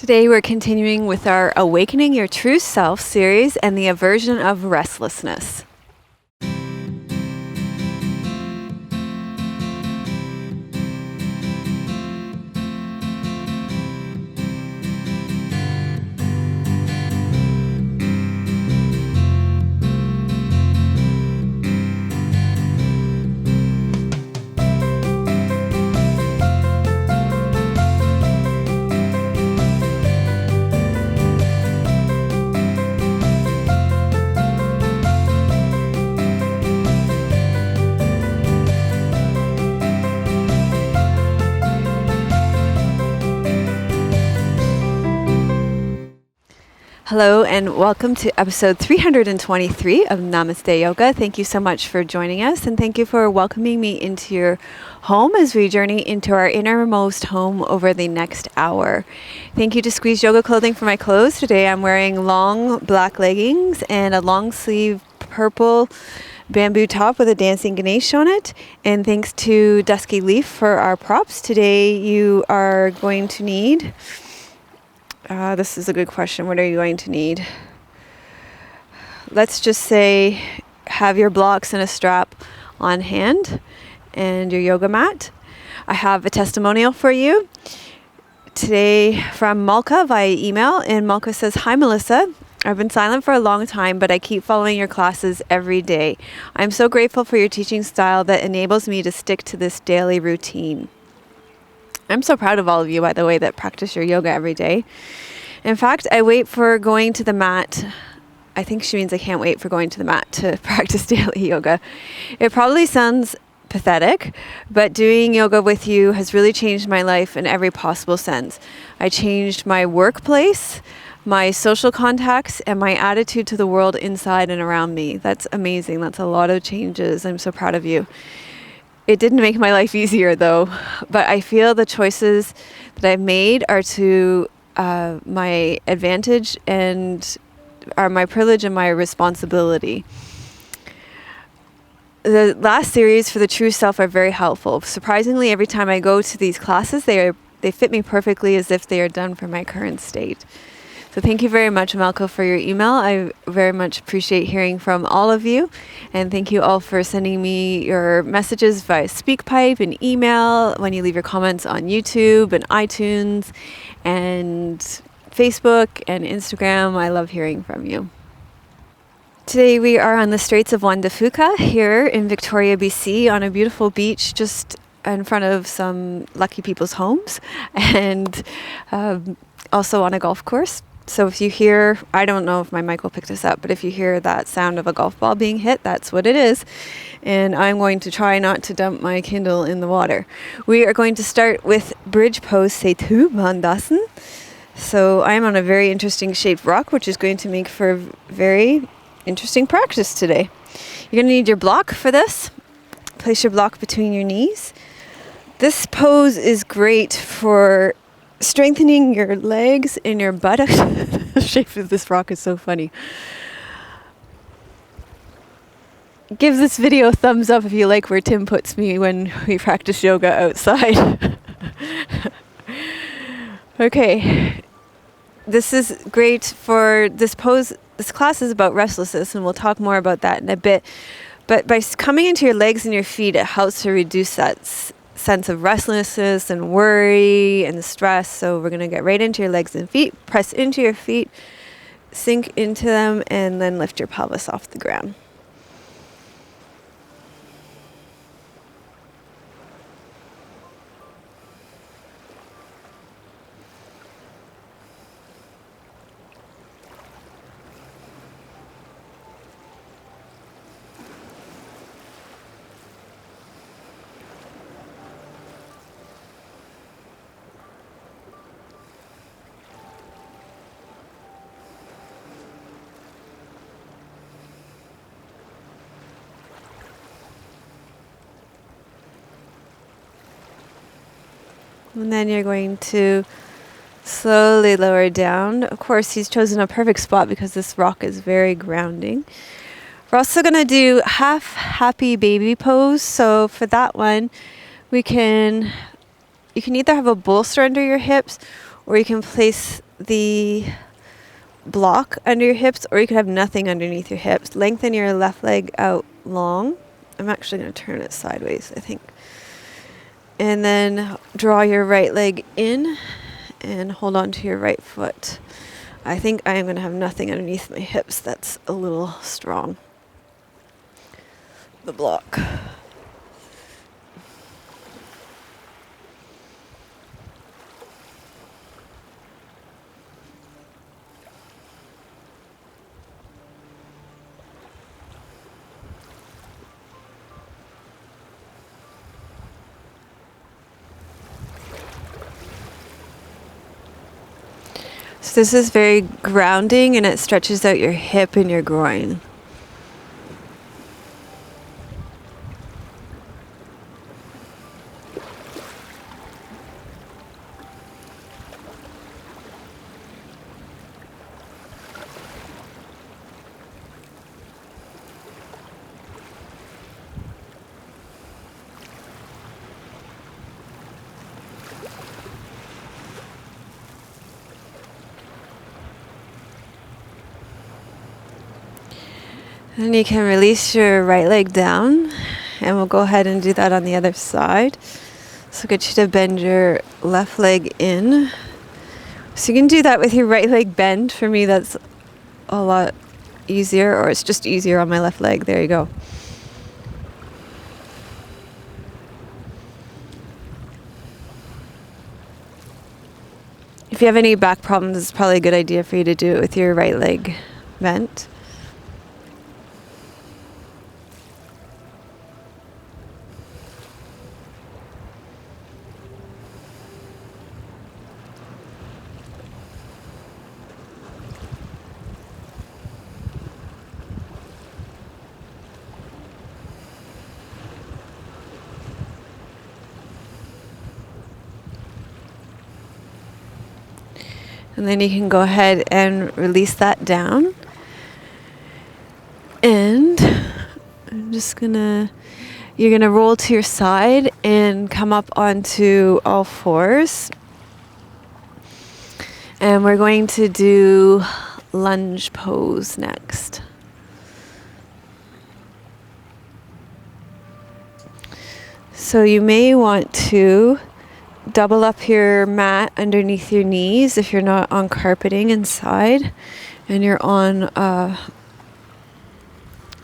Today we're continuing with our Awakening Your True Self series and the aversion of restlessness. Hello and welcome to episode 323 of Namaste Yoga. Thank you so much for joining us, and thank you for welcoming me into your home as we journey into our innermost home over the next hour. Thank you to Squeeze Yoga Clothing for my clothes. Today I'm wearing long black leggings and a long sleeve purple bamboo top with a dancing Ganesh on it. And thanks to Dusky Leaf for our props. Today you are going to need... this is a good question. What are you going to need? Let's just say have your blocks and a strap on hand and your yoga mat. I have a testimonial for you today from Malka via email. And Malka says, "Hi Melissa, I've been silent for a long time, but I keep following your classes every day. I'm so grateful for your teaching style that enables me to stick to this daily routine." I'm so proud of all of you, by the way, that practice your yoga every day. In fact, I wait for going to the mat. I think she means I can't wait for going to the mat to practice daily yoga. It probably sounds pathetic, but doing yoga with you has really changed my life in every possible sense. I changed my workplace, my social contacts, and my attitude to the world inside and around me. That's amazing. That's a lot of changes. I'm so proud of you. It didn't make my life easier though, but I feel the choices that I've made are to my advantage and are my privilege and my responsibility. The last series for the true self are very helpful. Surprisingly, every time I go to these classes, they fit me perfectly as if they are done for my current state. So thank you very much, Malko, for your email. I very much appreciate hearing from all of you. And thank you all for sending me your messages via SpeakPipe and email, when you leave your comments on YouTube and iTunes and Facebook and Instagram. I love hearing from you. Today we are on the Straits of Juan de Fuca here in Victoria, BC, on a beautiful beach just in front of some lucky people's homes, and also on a golf course. So if you hear, I don't know if my mic will pick this up, but if you hear that sound of a golf ball being hit, that's what it is. And I'm going to try not to dump my Kindle in the water. We are going to start with bridge pose Setu Bandhasan. So I'm on a very interesting shaped rock, which is going to make for very interesting practice today. You're going to need your block for this. Place your block between your knees. This pose is great for strengthening your legs and your buttocks. The shape of this rock is so funny. Give this video a thumbs up if you like where Tim puts me when we practice yoga outside. Okay. This is great for this pose. This class is about restlessness, and we'll talk more about that in a bit. But by coming into your legs and your feet, it helps to reduce that sense of restlessness and worry and stress. So we're going to get right into your legs and feet. Press into your feet, sink into them, and then lift your pelvis off the ground. And then you're going to slowly lower down. Of course, he's chosen a perfect spot because this rock is very grounding. We're also going to do half happy baby pose. So for that one, you can either have a bolster under your hips, or you can place the block under your hips, or you could have nothing underneath your hips. Lengthen your left leg out long. I'm actually going to turn it sideways, I think. And then draw your right leg in and hold on to your right foot. I think I am going to have nothing underneath my hips. That's a little strong. The block. So this is very grounding, and it stretches out your hip and your groin. And you can release your right leg down, and we'll go ahead and do that on the other side. So get you to bend your left leg in. So you can do that with your right leg bent. For me, that's a lot easier, or it's just easier on my left leg. There you go. If you have any back problems, it's probably a good idea for you to do it with your right leg bent. And then you can go ahead and release that down. And you're gonna roll to your side and come up onto all fours. And we're going to do lunge pose next. So you may want to double up your mat underneath your knees if you're not on carpeting inside and you're on a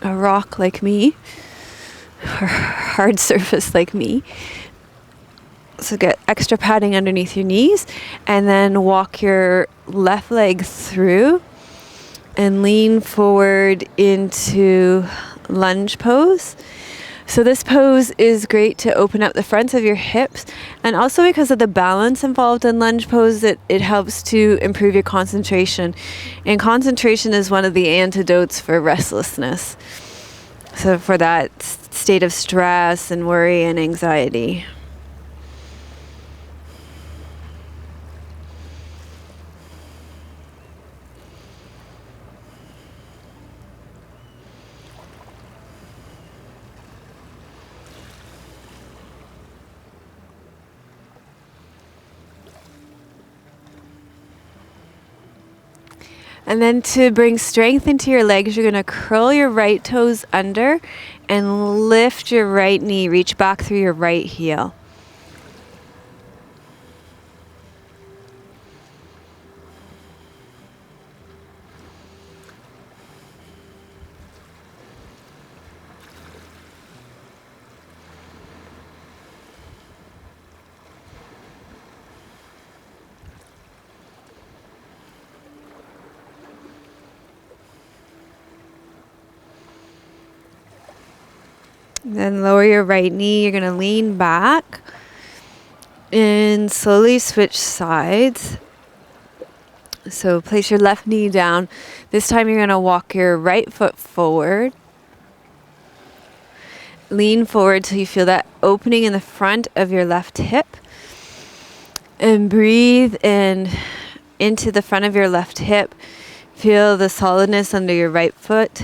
rock like me, or hard surface like me. So get extra padding underneath your knees, and then walk your left leg through and lean forward into lunge pose. So this pose is great to open up the fronts of your hips, and also because of the balance involved in lunge pose, it helps to improve your concentration. And concentration is one of the antidotes for restlessness. So for that state of stress and worry and anxiety. And then to bring strength into your legs, you're going to curl your right toes under and lift your right knee. Reach back through your right heel. Then lower your right knee. You're going to lean back and slowly switch sides. So place your left knee down. This time you're going to walk your right foot forward. Lean forward till you feel that opening in the front of your left hip. And breathe in into the front of your left hip. Feel the solidness under your right foot.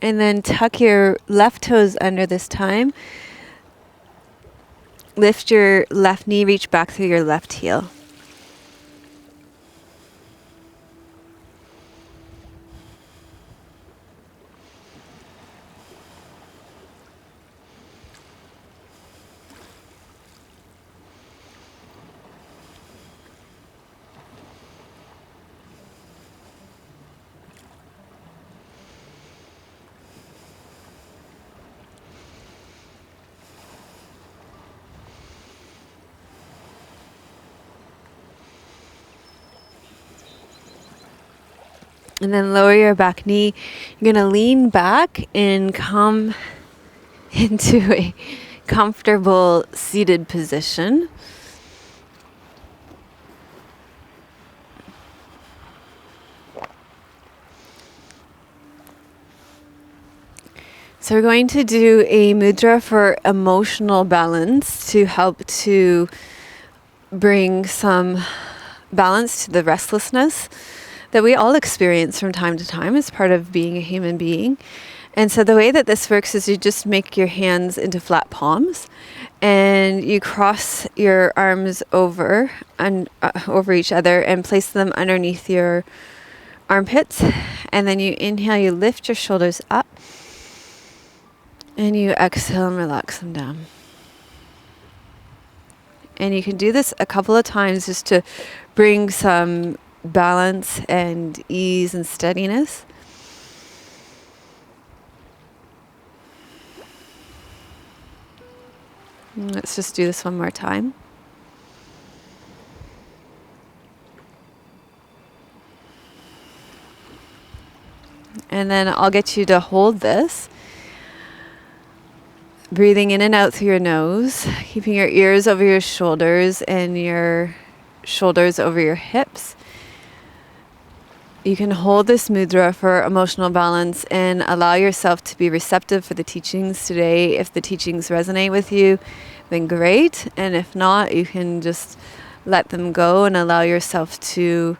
And then tuck your left toes under this time. Lift your left knee, reach back through your left heel. And then lower your back knee. You're going to lean back and come into a comfortable seated position. So we're going to do a mudra for emotional balance to help to bring some balance to the restlessness that we all experience from time to time as part of being a human being. And so the way that this works is you just make your hands into flat palms and you cross your arms over and over each other and place them underneath your armpits. And then you inhale, you lift your shoulders up and you exhale and relax them down. And you can do this a couple of times just to bring some balance and ease and steadiness. Let's just do this one more time. And then I'll get you to hold this. Breathing in and out through your nose, keeping your ears over your shoulders and your shoulders over your hips. You can hold this mudra for emotional balance and allow yourself to be receptive for the teachings today. If the teachings resonate with you, then great. And if not, you can just let them go and allow yourself to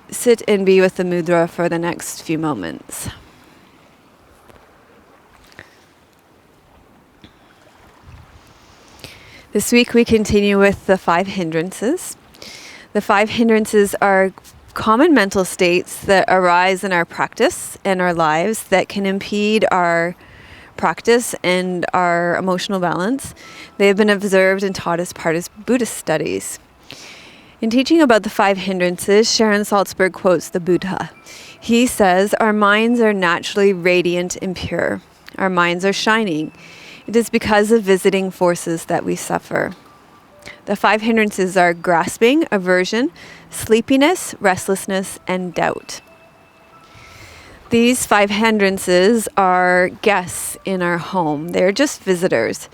sit and be with the mudra for the next few moments. This week we continue with the 5 hindrances. The 5 hindrances are common mental states that arise in our practice and our lives that can impede our practice and our emotional balance. They have been observed and taught as part of Buddhist studies. In teaching about the 5 hindrances, Sharon Salzberg quotes the Buddha. He says, "Our minds are naturally radiant and pure. Our minds are shining. It is because of visiting forces that we suffer." The 5 hindrances are grasping, aversion, sleepiness, restlessness, and doubt. These 5 hindrances are guests in our home. They're just visitors.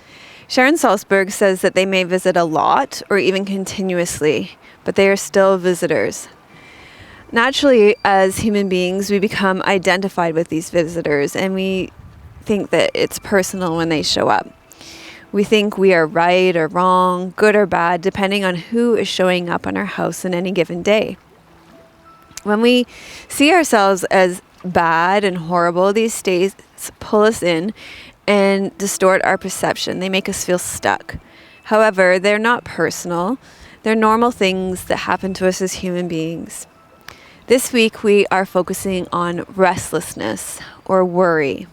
Sharon Salzberg says that they may visit a lot or even continuously, but they are still visitors. Naturally, as human beings, we become identified with these visitors and we think that it's personal when they show up. We think we are right or wrong, good or bad, depending on who is showing up in our house on any given day. When we see ourselves as bad and horrible, these states pull us in and distort our perception. They make us feel stuck. However, they're not personal. They're normal things that happen to us as human beings. This week, we are focusing on restlessness or worry.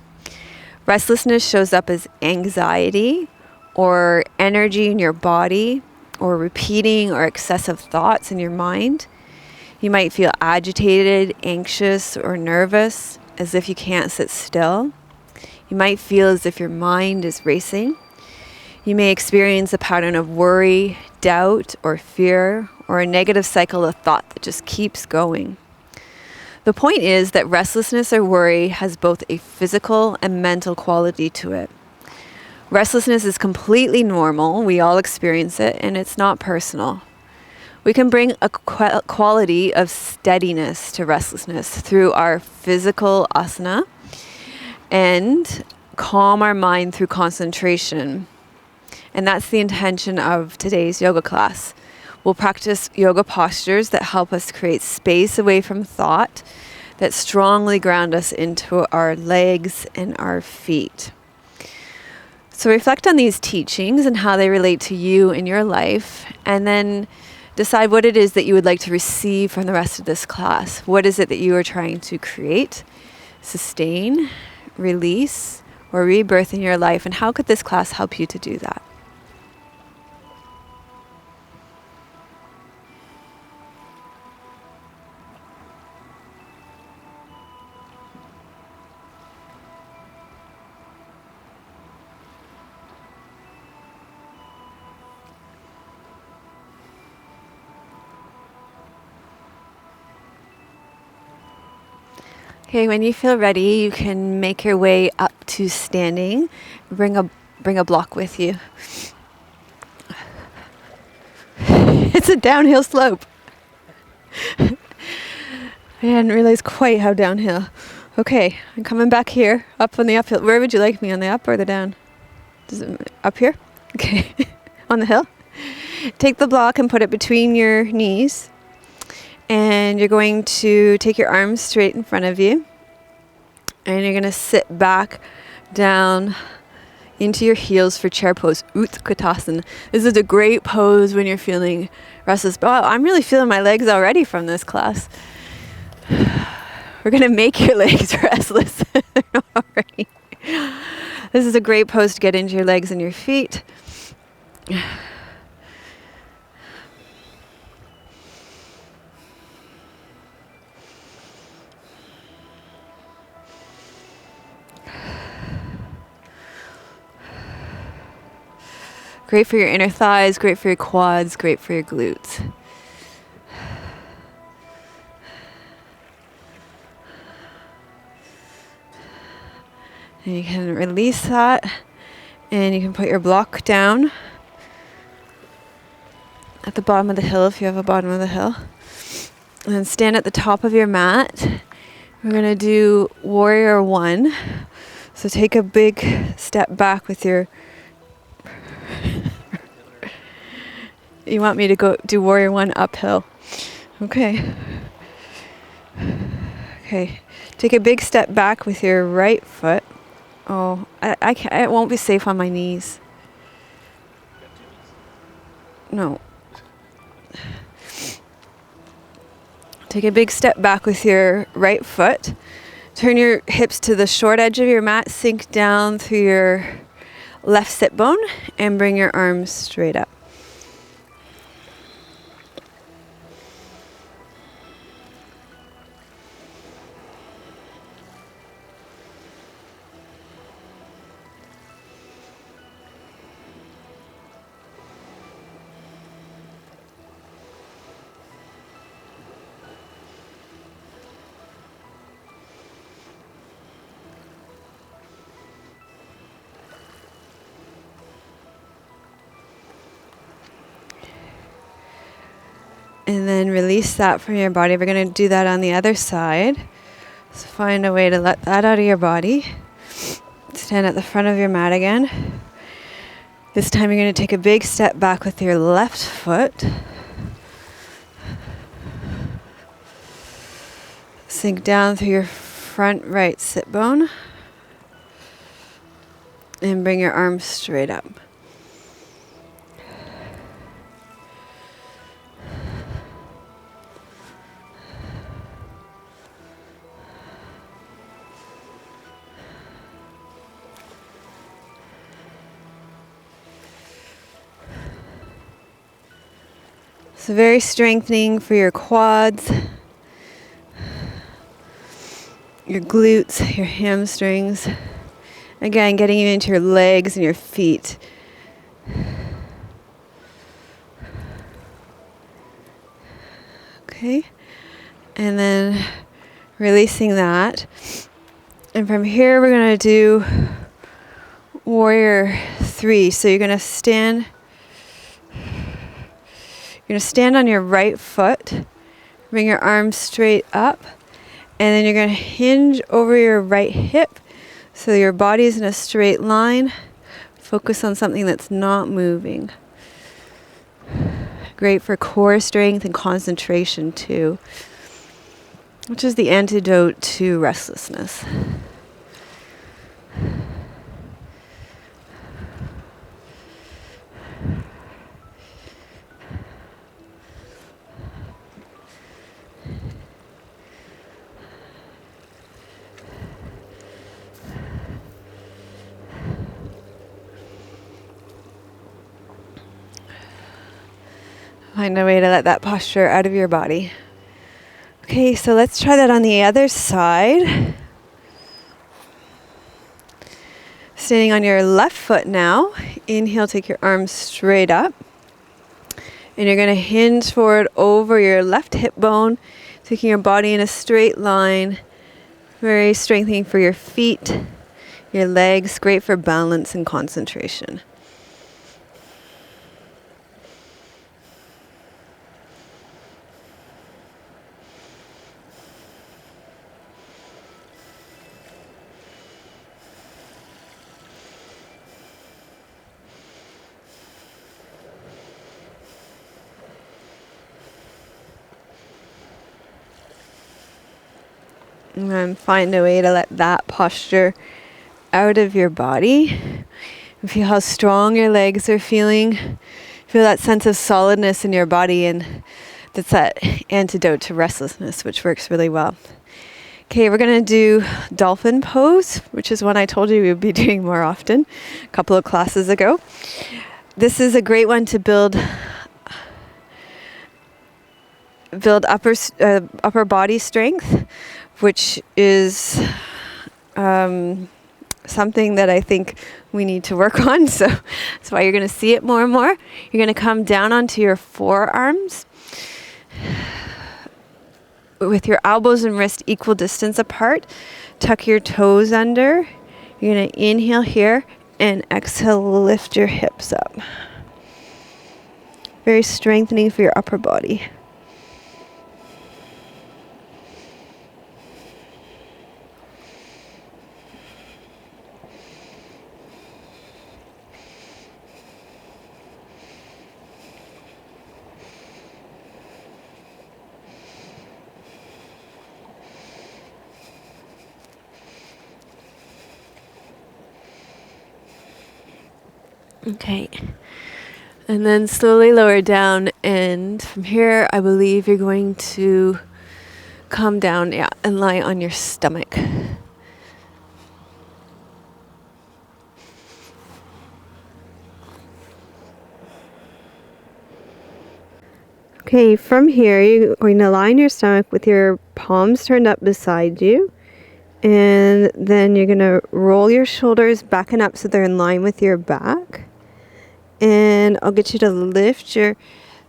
Restlessness shows up as anxiety or energy in your body or repeating or excessive thoughts in your mind. You might feel agitated, anxious, or nervous, as if you can't sit still. You might feel as if your mind is racing. You may experience a pattern of worry, doubt, or fear, or a negative cycle of thought that just keeps going. The point is that restlessness or worry has both a physical and mental quality to it. Restlessness is completely normal. We all experience it, and it's not personal. We can bring a quality of steadiness to restlessness through our physical asana and calm our mind through concentration. And that's the intention of today's yoga class. We'll practice yoga postures that help us create space away from thought, that strongly ground us into our legs and our feet. So reflect on these teachings and how they relate to you in your life, and then decide what it is that you would like to receive from the rest of this class. What is it that you are trying to create, sustain, release, or rebirth in your life, and how could this class help you to do that? Okay, when you feel ready, you can make your way up to standing. Bring a block with you. It's a downhill slope. I hadn't realized quite how downhill. Okay, I'm coming back here, up on the uphill. Where would you like me, on the up or the down? Up here? Okay, on the hill. Take the block and put it between your knees. And you're going to take your arms straight in front of you. And you're going to sit back down into your heels for chair pose, Utkatasana. This is a great pose when you're feeling restless. Oh, I'm really feeling my legs already from this class. We're going to make your legs restless already. This is a great pose to get into your legs and your feet. Great for your inner thighs, great for your quads, great for your glutes. And you can release that, and you can put your block down at the bottom of the hill if you have a bottom of the hill. And then stand at the top of your mat. We're going to do warrior one. So take a big step back with your... You want me to go do warrior one uphill? Okay. Okay. Take a big step back with your right foot. Oh, I can't, it won't be safe on my knees. No. Take a big step back with your right foot. Turn your hips to the short edge of your mat. Sink down through your left sit bone and bring your arms straight up. And then release that from your body. We're going to do that on the other side. So find a way to let that out of your body. Stand at the front of your mat again. This time you're going to take a big step back with your left foot. Sink down through your front right sit bone. And bring your arms straight up. So very strengthening for your quads, your glutes, your hamstrings. Again, getting you into your legs and your feet. Okay. And then releasing that. And from here we're going to do warrior three. So you're going to stand on your right foot, bring your arms straight up, and then you're going to hinge over your right hip so your body is in a straight line. Focus on something that's not moving. Great for core strength and concentration too. which is the antidote to restlessness. Find a way to let that posture out of your body. Okay, so let's try that on the other side. Standing on your left foot now. Inhale, take your arms straight up. And you're going to hinge forward over your left hip bone, taking your body in a straight line. Very strengthening for your feet, your legs, great for balance and concentration. And then find a way to let that posture out of your body. And feel how strong your legs are feeling. Feel that sense of solidness in your body, and that's that antidote to restlessness, which works really well. Okay, we're going to do dolphin pose, which is one I told you we would be doing more often a couple of classes ago. This is a great one to build upper body strength, which is something that I think we need to work on. So that's why you're going to see it more and more. You're going to come down onto your forearms with your elbows and wrists equal distance apart. Tuck your toes under. You're going to inhale here and exhale, lift your hips up. Very strengthening for your upper body. Okay, and then slowly lower down, and from here I believe you're going to come down, and lie on your stomach. Okay, from here you're going to lie on your stomach with your palms turned up beside you, and then you're going to roll your shoulders back and up so they're in line with your back. And I'll get you to lift your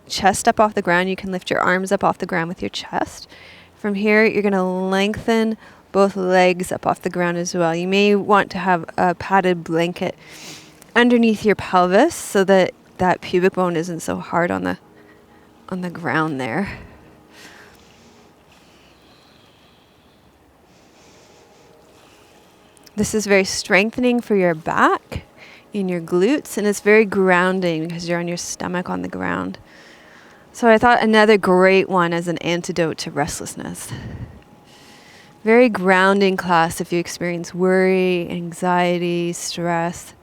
chest up off the ground. You can lift your arms up off the ground with your chest. From here, you're going to lengthen both legs up off the ground as well. You may want to have a padded blanket underneath your pelvis so that that pubic bone isn't so hard on the ground there. This is very strengthening for your back, in your glutes, and it's very grounding because you're on your stomach on the ground. So I thought another great one as an antidote to restlessness. Very grounding class if you experience worry, anxiety, stress.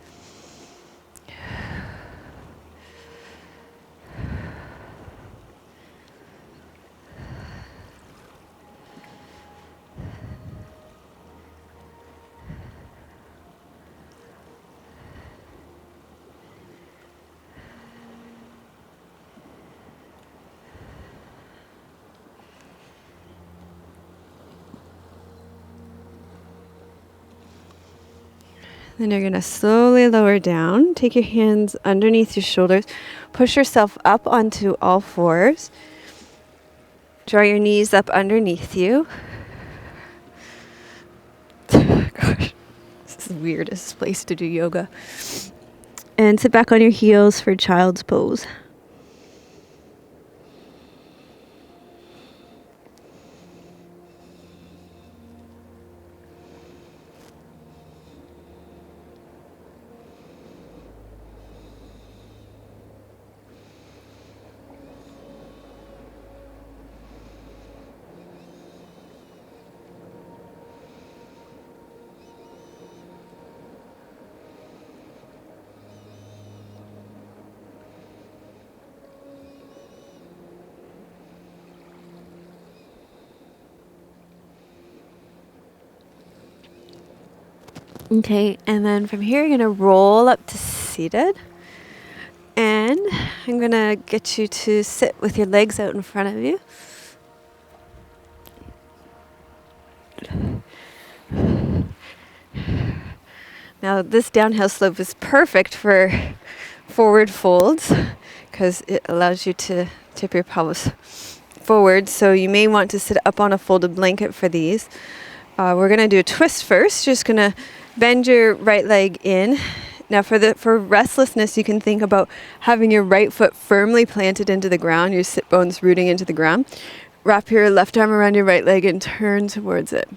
Then you're going to slowly lower down. Take your hands underneath your shoulders. Push yourself up onto all fours. Draw your knees up underneath you. Gosh, this is the weirdest place to do yoga. And sit back on your heels for child's pose. Okay, and then from here, you're going to roll up to seated. And I'm going to get you to sit with your legs out in front of you. Now, this downhill slope is perfect for forward folds because it allows you to tip your pelvis forward. So you may want to sit up on a folded blanket for these. We're going to do a twist first. Just going to bend your right leg in. Now for restlessness, you can think about having your right foot firmly planted into the ground, your sit bones rooting into the ground. Wrap your left arm around your right leg and turn towards it.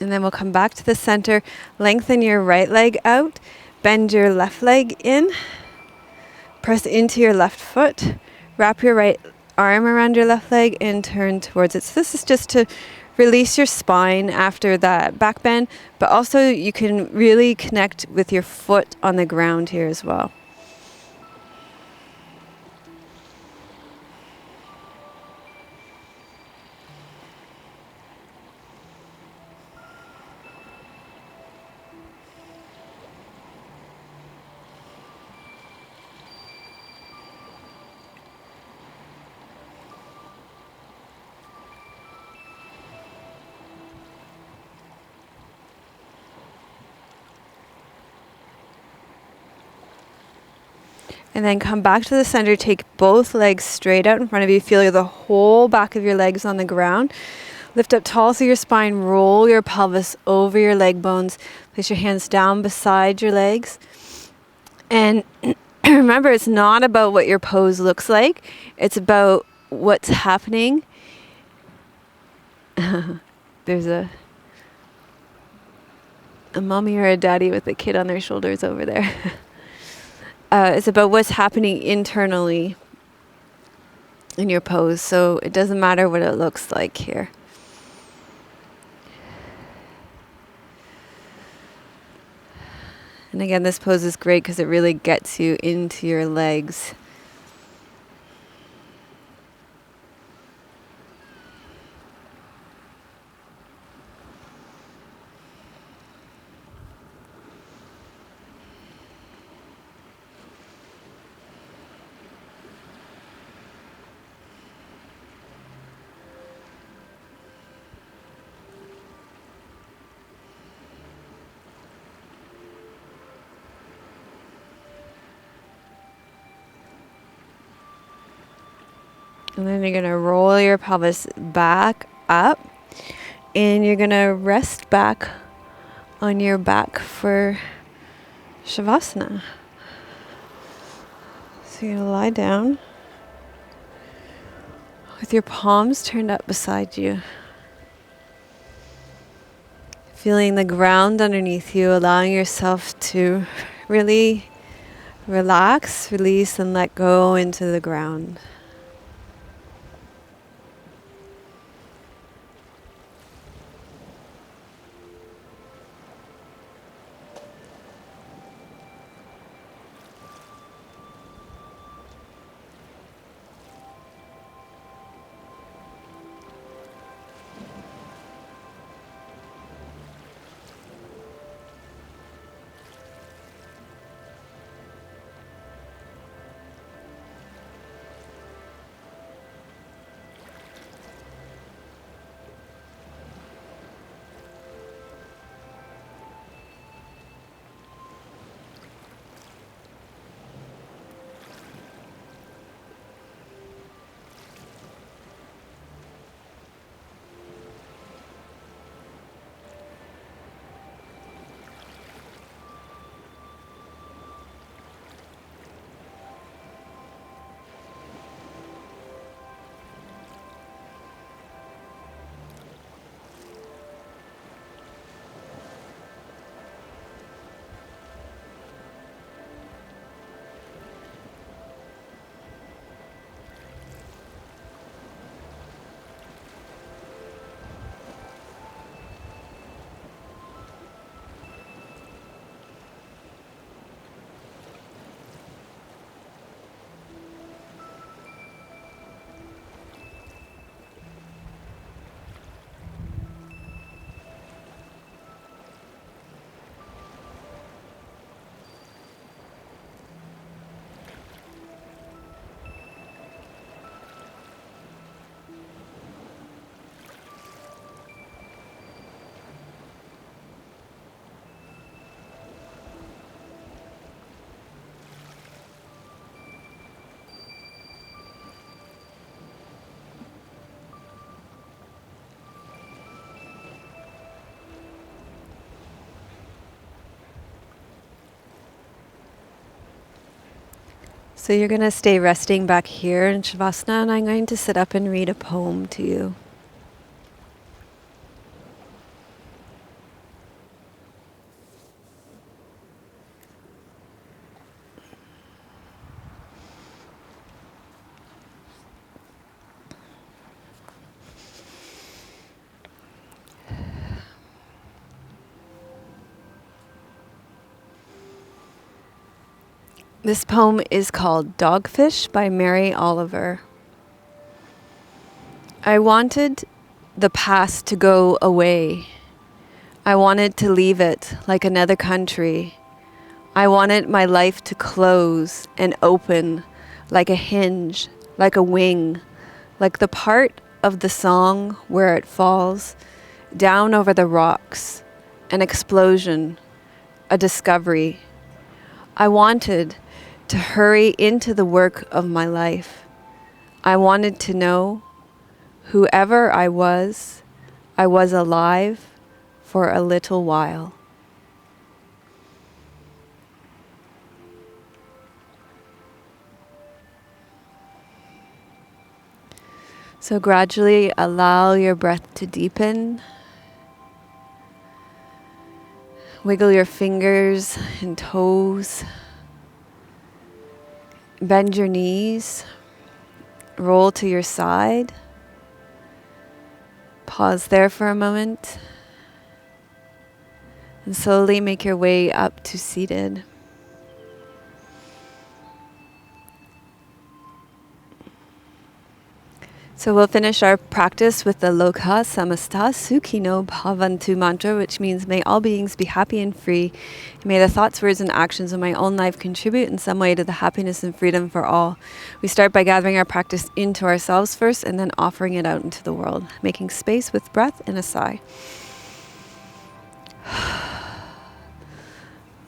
And then we'll come back to the center, lengthen your right leg out, bend your left leg in, press into your left foot, wrap your right arm around your left leg and turn towards it. So this is just to release your spine after that back bend, but also you can really connect with your foot on the ground here as well. And then come back to the center, take both legs straight out in front of you. Feel the whole back of your legs on the ground. Lift up tall through your spine, roll your pelvis over your leg bones. Place your hands down beside your legs. And remember, it's not about what your pose looks like. It's about what's happening. There's a mommy or a daddy with a kid on their shoulders over there. It's about what's happening internally in your pose. So it doesn't matter what it looks like here. And again, this pose is great because it really gets you into your legs. And then you're going to roll your pelvis back up. And you're going to rest back on your back for Shavasana. So you're going to lie down with your palms turned up beside you. Feeling the ground underneath you, allowing yourself to really relax, release, and let go into the ground. So you're going to stay resting back here in Shavasana, and I'm going to sit up and read a poem to you. This poem is called Dogfish by Mary Oliver. I wanted the past to go away. I wanted to leave it like another country. I wanted my life to close and open like a hinge, like a wing, like the part of the song where it falls down over the rocks, an explosion, a discovery. I wanted to hurry into the work of my life. I wanted to know whoever I was alive for a little while. So gradually allow your breath to deepen. Wiggle your fingers and toes. Bend your knees. Roll to your side. Pause there for a moment. And slowly make your way up to seated. So we'll finish our practice with the Loka Samasta Sukhino Bhavantu mantra, which means may all beings be happy and free. May the thoughts, words, and actions of my own life contribute in some way to the happiness and freedom for all. We start by gathering our practice into ourselves first and then offering it out into the world, making space with breath and a sigh.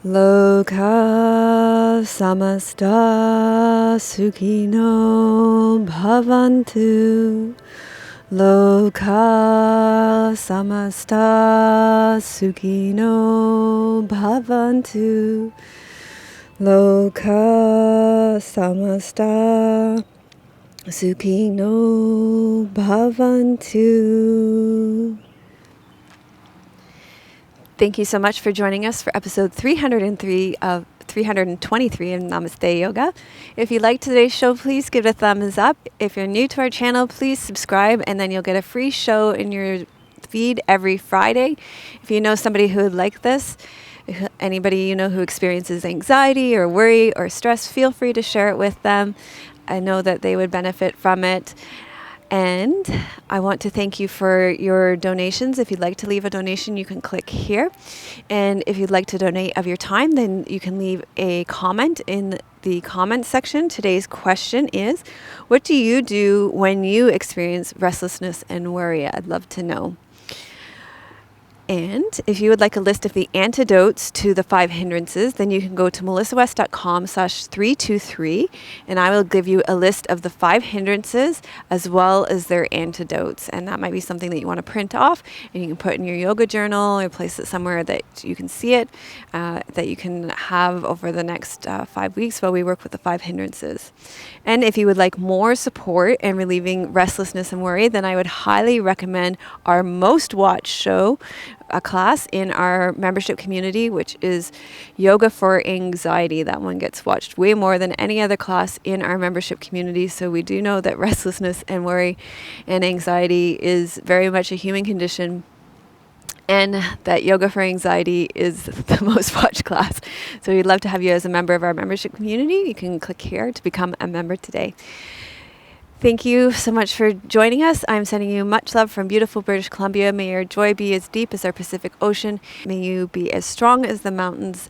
Loka samasta sukhino bhavantu. Loka samasta sukhino bhavantu. Loka samasta sukhino bhavantu. Thank you so much for joining us for episode 323 of Namaste Yoga. If you liked today's show, please give it a thumbs up. If you're new to our channel, please subscribe, and then you'll get a free show in your feed every Friday. If you know somebody who would like this, anybody you know who experiences anxiety or worry or stress, feel free to share it with them. I know that they would benefit from it. And I want to thank you for your donations. If you'd like to leave a donation, you can click here. And if you'd like to donate of your time, then you can leave a comment in the comment section. Today's question is, what do you do when you experience restlessness and worry? I'd love to know. And if you would like a list of the antidotes to the 5 hindrances, then you can go to melissawest.com/323, and I will give you a list of the 5 hindrances as well as their antidotes. And that might be something that you want to print off, and you can put in your yoga journal or place it somewhere that you can see it, that you can have over the next 5 weeks while we work with the 5 hindrances. And if you would like more support in relieving restlessness and worry, then I would highly recommend our most watched show, a class in our membership community, which is Yoga for Anxiety. That one gets watched way more than any other class in our membership community. So we do know that restlessness and worry and anxiety is very much a human condition, and that Yoga for Anxiety is the most watched class. So we'd love to have you as a member of our membership community. You can click here to become a member today. Thank you so much for joining us. I'm sending you much love from beautiful British Columbia. May your joy be as deep as our Pacific Ocean. May you be as strong as the mountains,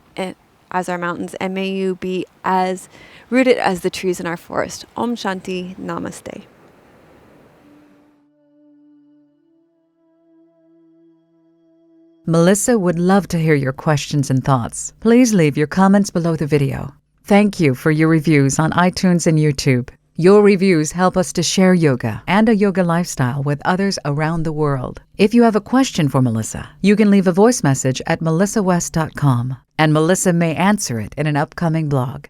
as our mountains, and may you be as rooted as the trees in our forest. Om Shanti, Namaste. Melissa would love to hear your questions and thoughts. Please leave your comments below the video. Thank you for your reviews on iTunes and YouTube. Your reviews help us to share yoga and a yoga lifestyle with others around the world. If you have a question for Melissa, you can leave a voice message at melissawest.com, and Melissa may answer it in an upcoming blog.